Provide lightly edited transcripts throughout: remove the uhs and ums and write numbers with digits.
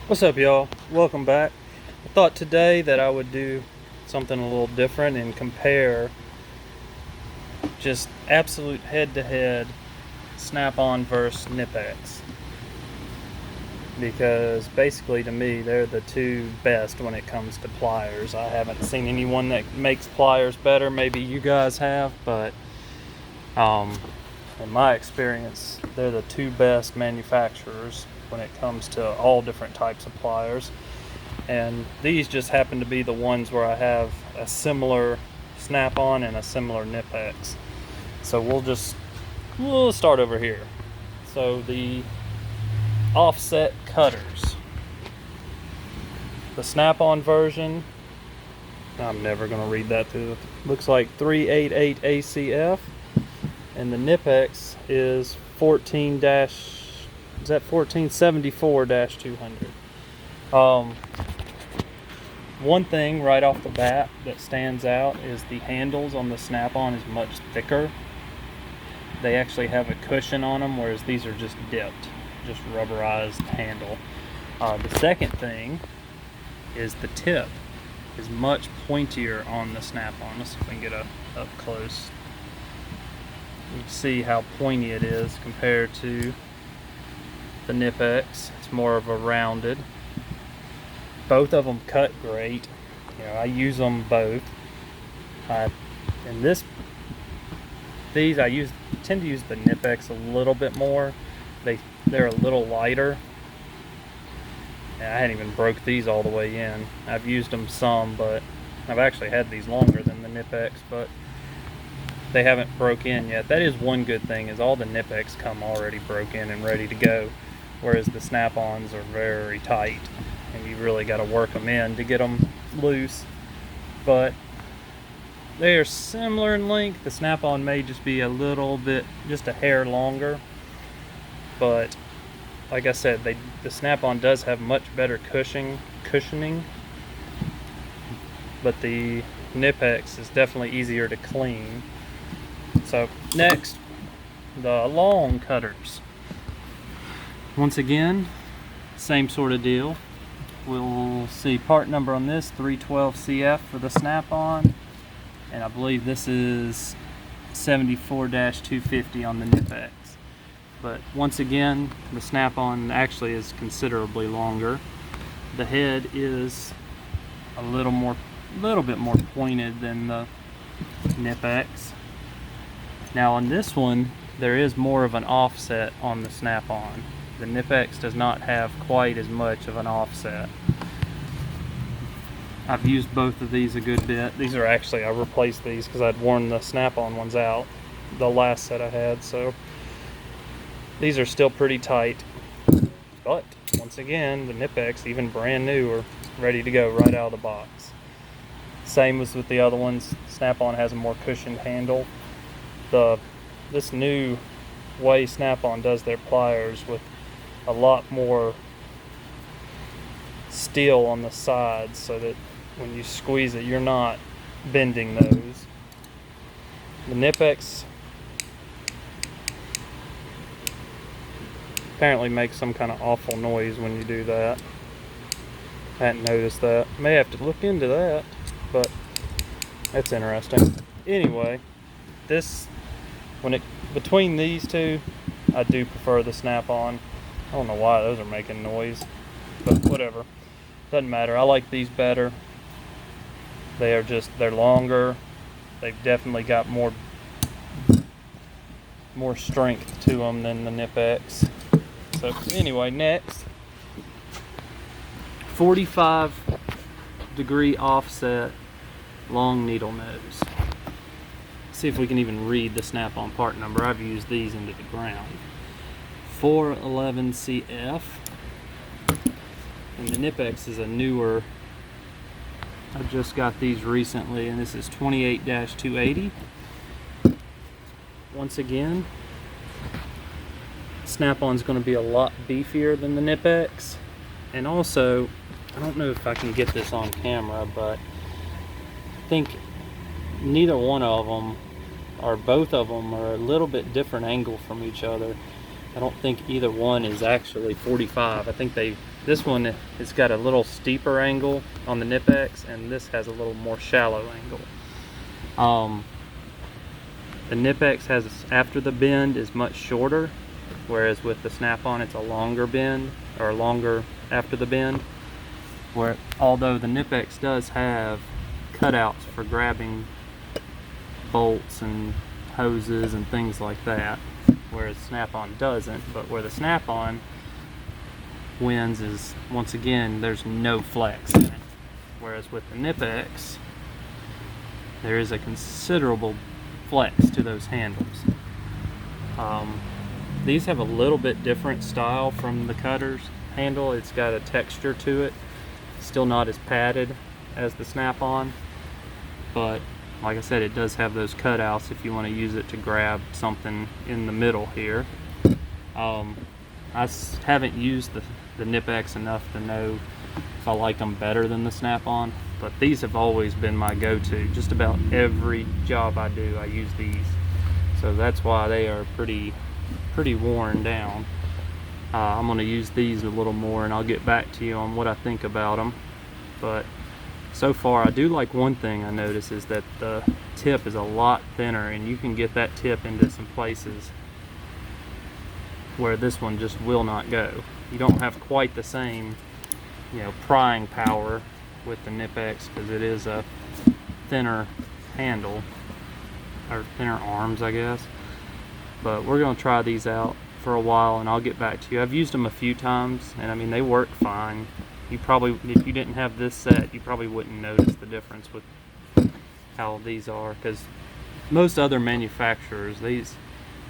What's up, y'all? Welcome back. I thought today that I would do something a little different and compare just absolute head-to-head snap-on versus Knipex, because basically to me they're the two best when it comes to pliers. I haven't seen anyone that makes pliers better. Maybe you guys have, but in my experience they're the two best manufacturers when it comes to all different types of pliers. And these just happen to be the ones where I have a similar snap-on and a similar Knipex. So we'll start over here. So the offset cutters. The snap-on version, I'm never going to read that too. Looks like 388 ACF, and the Knipex is 1474-200. One thing right off the bat that stands out is the handles on the snap-on is much thicker. They actually have a cushion on them, whereas these are just dipped, just rubberized handle. The second thing is the tip is much pointier on the snap-on. Let's see if we can get up close. You can see how pointy it is compared to the Knipex. It's more of a rounded. Both of them cut great. I use them both. I tend to use the Knipex a little bit more. They're a little lighter. And I hadn't even broke these all the way in. I've used them some, but I've actually had these longer than the Knipex, but they haven't broke in yet. That is one good thing, is all the Knipex come already broke in and ready to go, whereas the snap-ons are very tight and you really got to work them in to get them loose. But they are similar in length. The snap-on may just be a little bit, just a hair longer, but like I said, the snap-on does have much better cushioning, but the Knipex is definitely easier to clean. So next, the long cutters. Once again, same sort of deal. We'll see part number on this, 312 CF for the snap-on, and I believe this is 74-250 on the Knipex. But once again, the snap-on actually is considerably longer. The head is a little bit more pointed than the Knipex. Now on this one, there is more of an offset on the snap-on. The Knipex does not have quite as much of an offset. I've used both of these a good bit. These are actually, I replaced these because I'd worn the snap-on ones out, the last set I had, so these are still pretty tight. But once again, the Knipex, even brand new, are ready to go right out of the box. Same as with the other ones. Snap-on has a more cushioned handle. This new way Snap-on does their pliers with a lot more steel on the sides, so that when you squeeze it, you're not bending those. The Knipex apparently makes some kind of awful noise when you do that. I hadn't noticed that. May have to look into that, but that's interesting. Anyway, between these two, I do prefer the Snap-on. I don't know why those are making noise, but whatever. Doesn't matter. I like these better. They're longer. They've definitely got more strength to them than the Knipex. So anyway, next, 45-degree offset long needle nose. See if we can even read the snap-on part number. I've used these into the ground. 411 CF, and the Knipex is a newer. I just got these recently, and this is 28-280. Once again, snap-on's going to be a lot beefier than the Knipex, and also, I don't know if I can get this on camera, but I think neither one of them, or both of them, are a little bit different angle from each other. I don't think either one is actually 45. I think this one has got a little steeper angle on the Knipex, and this has a little more shallow angle. The Knipex has, after the bend, is much shorter, whereas with the Snap-on it's a longer bend, or longer after the bend. Although the Knipex does have cutouts for grabbing bolts and hoses and things like that, whereas Snap-on doesn't. But where the Snap-on wins is, once again, there's no flex in it, whereas with the Knipex there is a considerable flex to those handles. These have a little bit different style from the Cutter's handle. It's got a texture to it, still not as padded as the Snap-on, but like I said, it does have those cutouts if you want to use it to grab something in the middle here. I haven't used the Knipex enough to know if I like them better than the Snap-on, but these have always been my go-to. Just about every job I do, I use these, so that's why they are pretty worn down. I'm going to use these a little more, and I'll get back to you on what I think about them. But so far, I do like one thing I notice is that the tip is a lot thinner, and you can get that tip into some places where this one just will not go. You don't have quite the same, prying power with the Knipex, because it is a thinner handle, or thinner arms, I guess. But we're going to try these out for a while, and I'll get back to you. I've used them a few times, and I mean, they work fine. You probably, if you didn't have this set, you probably wouldn't notice the difference with how these are, because most other manufacturers, these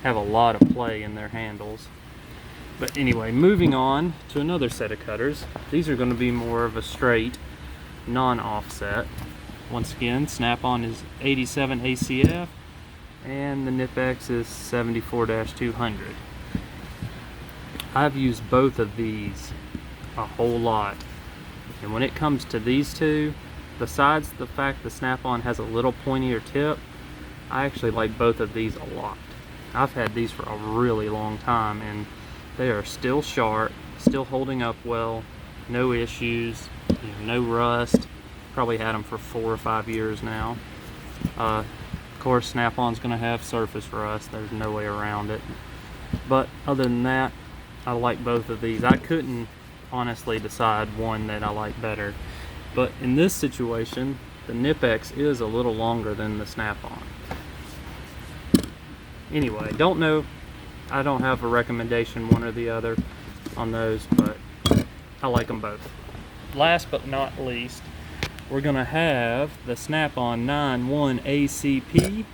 have a lot of play in their handles. But anyway, moving on to another set of cutters. These are going to be more of a straight, non-offset. Once again, Snap-on is 87 ACF, and the Knipex is 74-200. I've used both of these a whole lot, and when it comes to these two, besides the fact the Snap-on has a little pointier tip, I actually like both of these a lot. I've had these for a really long time, and they are still sharp, still holding up well, no issues, no rust. Probably had them for 4 or 5 years now. Of course, Snap-on's going to have surface rust. There's no way around it. But other than that, I like both of these. I couldn't honestly decide one that I like better. But in this situation, the Knipex is a little longer than the Snap-on. Anyway, don't know. I don't have a recommendation one or the other on those, but I like them both. Last but not least, we're going to have the Snap-on 9.1 ACP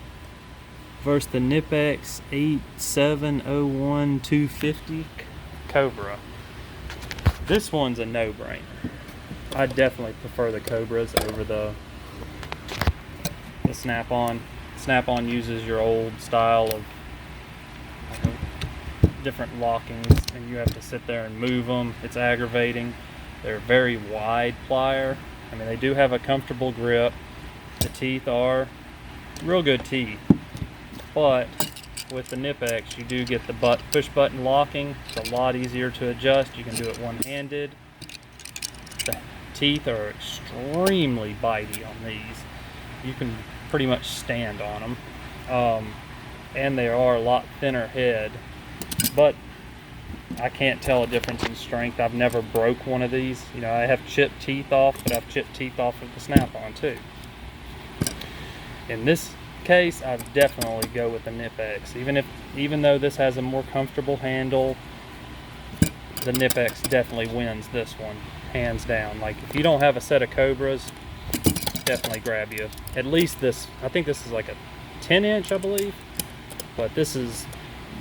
versus the Knipex 8701 250 Cobra. This one's a no-brainer. I definitely prefer the Cobras over the Snap-on. Snap-on uses your old style of different lockings, and you have to sit there and move them. It's aggravating. They're very wide plier. I mean, they do have a comfortable grip. The teeth are real good teeth, but with the Knipex you do get the push button locking. It's a lot easier to adjust. You can do it one-handed. The teeth are extremely bitey on these. You can pretty much stand on them, and they are a lot thinner head, but I can't tell a difference in strength. I've never broke one of these. I have chipped teeth off, but I've chipped teeth off of the Snap-on too. In this case, I'd definitely go with the Knipex. Even though this has a more comfortable handle, the Knipex definitely wins this one, hands down. Like, if you don't have a set of Cobras, definitely grab you at least this. I think this is like a 10-inch, I believe, but this is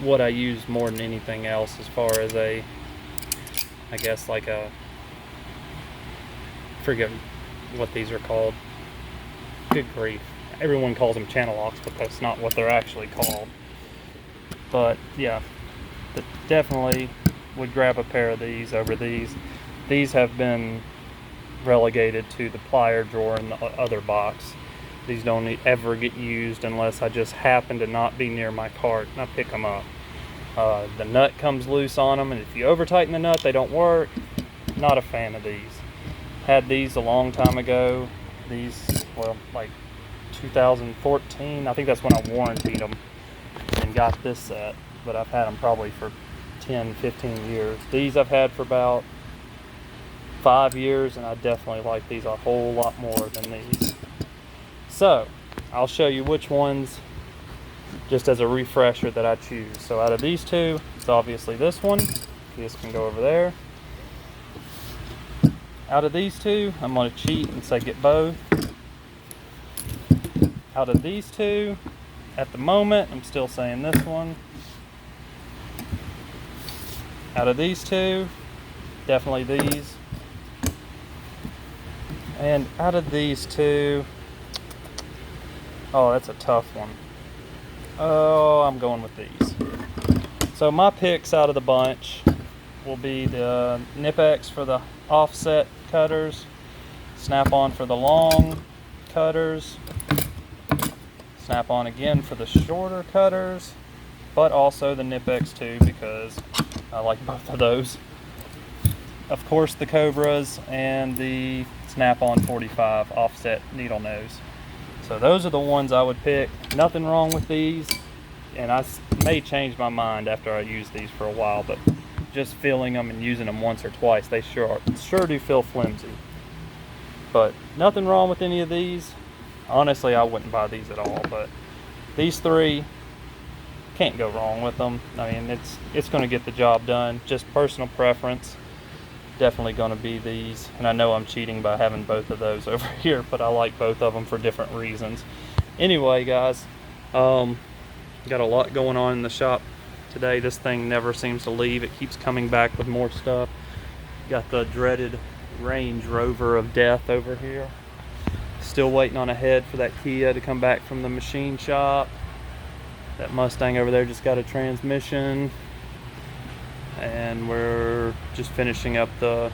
what I use more than anything else as far as I guess like a, forget what these are called. Good grief. Everyone calls them channel locks, but that's not what they're actually called. But yeah, definitely would grab a pair of these over these. These have been relegated to the plier drawer in the other box. These don't ever get used unless I just happen to not be near my cart and I pick them up. The nut comes loose on them, and if you over tighten the nut, they don't work. Not a fan of these. Had these a long time ago. These, well, like 2014. I think that's when I warrantied them and got this set. But I've had them probably for 10, 15 years. These I've had for about 5 years, and I definitely like these a whole lot more than these. So I'll show you which ones, just as a refresher, that I choose. So out of these two, it's obviously this one. This can go over there. Out of these two, I'm going to cheat and say get both. Out of these two, at the moment, I'm still saying this one. Out of these two, definitely these. And out of these two, oh, that's a tough one. Oh, I'm going with these. So my picks out of the bunch will be the Knipex for the offset cutters, Snap-on for the long cutters, Snap-on again for the shorter cutters, but also the Knipex too, because I like both of those. Of course, the Cobras and the Snap-on 45 offset needle nose. So those are the ones I would pick. Nothing wrong with these, and I may change my mind after I use these for a while, but just feeling them and using them once or twice, they sure do feel flimsy. But nothing wrong with any of these. Honestly, I wouldn't buy these at all, but these three, can't go wrong with them. I mean, it's going to get the job done. Just personal preference. Definitely going to be these, and I know I'm cheating by having both of those over here, but I like both of them for different reasons. Anyway, guys, got a lot going on in the shop today. This thing never seems to leave. It keeps coming back with more stuff. Got the dreaded Range Rover of death over here. Still waiting on a head for that Kia to come back from the machine shop. That Mustang over there just got a transmission. And we're just finishing up the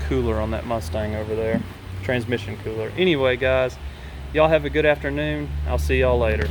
cooler on that Mustang over there. Transmission cooler. Anyway, guys, y'all have a good afternoon. I'll see y'all later.